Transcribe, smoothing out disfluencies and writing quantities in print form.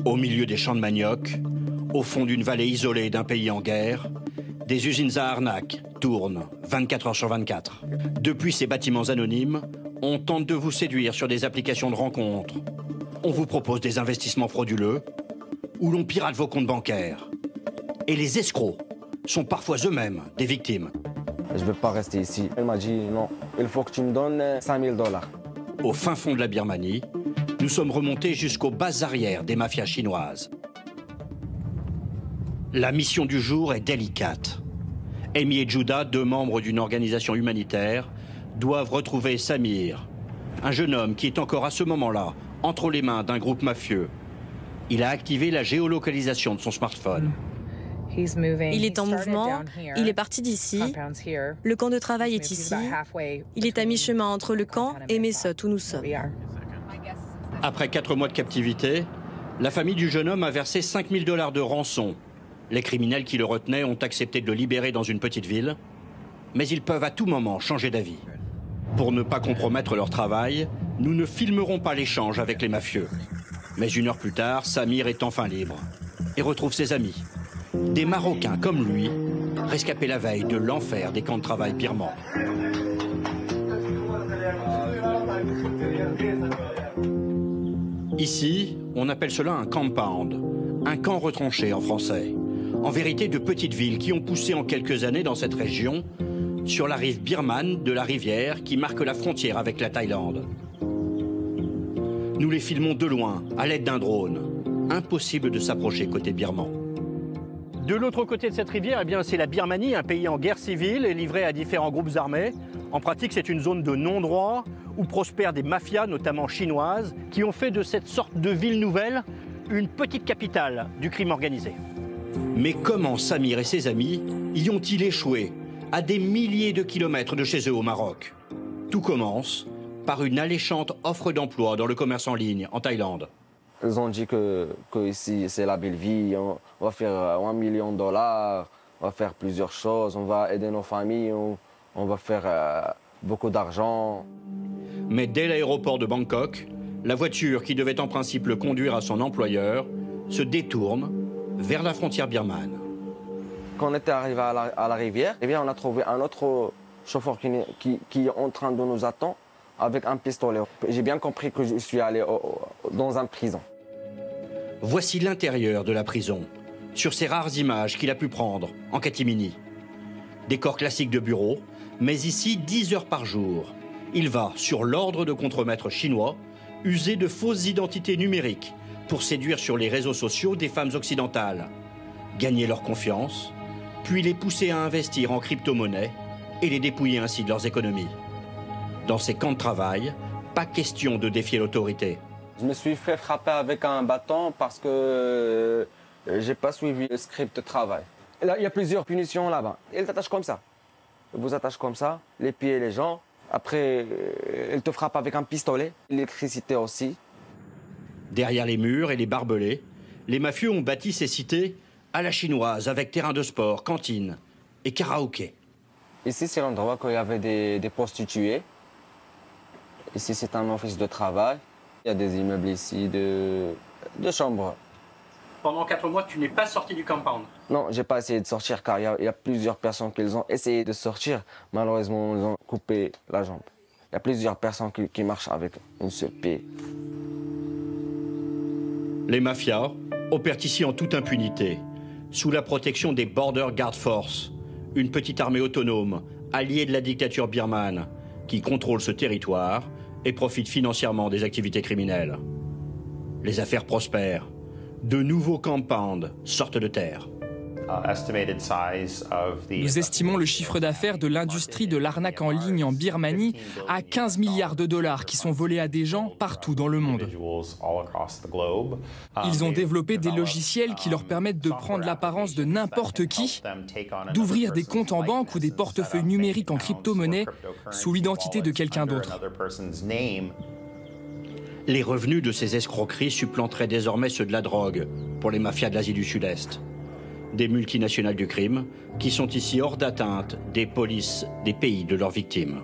Au milieu des champs de manioc, au fond d'une vallée isolée d'un pays en guerre, des usines à arnaques tournent 24 heures sur 24. Depuis ces bâtiments anonymes, on tente de vous séduire sur des applications de rencontres. On vous propose des investissements frauduleux ou l'on pirate vos comptes bancaires. Et les escrocs sont parfois eux-mêmes des victimes. Je ne veux pas rester ici. Elle m'a dit non, il faut que tu me donnes 5 000 $. Au fin fond de la Birmanie, nous sommes remontés jusqu'aux bases arrières des mafias chinoises. La mission du jour est délicate. Amy et Judah, deux membres d'une organisation humanitaire, doivent retrouver Samir, un jeune homme qui est encore à ce moment-là entre les mains d'un groupe mafieux. Il a activé la géolocalisation de son smartphone. Il est en mouvement, il est parti d'ici, le camp de travail est ici, il est à mi-chemin entre le camp et Mesot où nous sommes. Après 4 mois de captivité, la famille du jeune homme a versé 5 000 $ de rançon. Les criminels qui le retenaient ont accepté de le libérer dans une petite ville, mais ils peuvent à tout moment changer d'avis. Pour ne pas compromettre leur travail, nous ne filmerons pas l'échange avec les mafieux. Mais 1 heure plus tard, Samir est enfin libre et retrouve ses amis. Des Marocains comme lui, rescapés la veille de l'enfer des camps de travail birmans. Ici, on appelle cela un compound, un camp retranché en français. En vérité, de petites villes qui ont poussé en quelques années dans cette région, sur la rive birmane de la rivière qui marque la frontière avec la Thaïlande. Nous les filmons de loin, à l'aide d'un drone. Impossible de s'approcher côté birman. De l'autre côté de cette rivière, eh bien, c'est la Birmanie, un pays en guerre civile et livré à différents groupes armés. En pratique, c'est une zone de non-droit où prospèrent des mafias, notamment chinoises, qui ont fait de cette sorte de ville nouvelle une petite capitale du crime organisé. Mais comment Samir et ses amis y ont-ils échoué à des milliers de kilomètres de chez eux au Maroc? Tout commence par une alléchante offre d'emploi dans le commerce en ligne en Thaïlande. Ils ont dit que ici, c'est la belle vie, on va faire 1 million $, on va faire plusieurs choses, on va aider nos familles, on va faire beaucoup d'argent. Mais dès l'aéroport de Bangkok, la voiture qui devait en principe le conduire à son employeur se détourne vers la frontière birmane. Quand on était arrivé à la rivière, eh bien, on a trouvé un autre chauffeur qui est en train de nous attendre avec un pistolet. J'ai bien compris que je suis allé dans une prison. Voici l'intérieur de la prison, sur ces rares images qu'il a pu prendre en catimini. Décor classique de bureau, mais ici 10 heures par jour. Il va, sur l'ordre de contremaîtres chinois, user de fausses identités numériques pour séduire sur les réseaux sociaux des femmes occidentales, gagner leur confiance, puis les pousser à investir en crypto-monnaie et les dépouiller ainsi de leurs économies. Dans ces camps de travail, pas question de défier l'autorité. Je me suis fait frapper avec un bâton parce que j'ai pas suivi le script de travail. Là, il y a plusieurs punitions là-bas. Ils t'attachent comme ça. Ils vous attachent comme ça, les pieds et les jambes. Après, ils te frappent avec un pistolet, l'électricité aussi. Derrière les murs et les barbelés, les mafieux ont bâti ces cités à la chinoise avec terrain de sport, cantine et karaoké. Ici, c'est l'endroit où il y avait des prostituées. Ici, c'est un office de travail. Il y a des immeubles ici de chambres. Pendant 4 mois, tu n'es pas sorti du compound? Non, j'ai pas essayé de sortir car il y a plusieurs personnes qui ont essayé de sortir. Malheureusement, ils ont coupé la jambe. Il y a plusieurs personnes qui marchent avec une seule pied. Les mafias opèrent ici en toute impunité, sous la protection des Border Guard Force, une petite armée autonome, alliée de la dictature birmane, qui contrôle ce territoire et profite financièrement des activités criminelles. Les affaires prospèrent. De nouveaux compounds sortent de terre. Nous estimons le chiffre d'affaires de l'industrie de l'arnaque en ligne en Birmanie à 15 milliards de dollars qui sont volés à des gens partout dans le monde. Ils ont développé des logiciels qui leur permettent de prendre l'apparence de n'importe qui, d'ouvrir des comptes en banque ou des portefeuilles numériques en crypto-monnaie sous l'identité de quelqu'un d'autre. Les revenus de ces escroqueries supplanteraient désormais ceux de la drogue pour les mafias de l'Asie du Sud-Est. Des multinationales du crime qui sont ici hors d'atteinte des polices des pays de leurs victimes.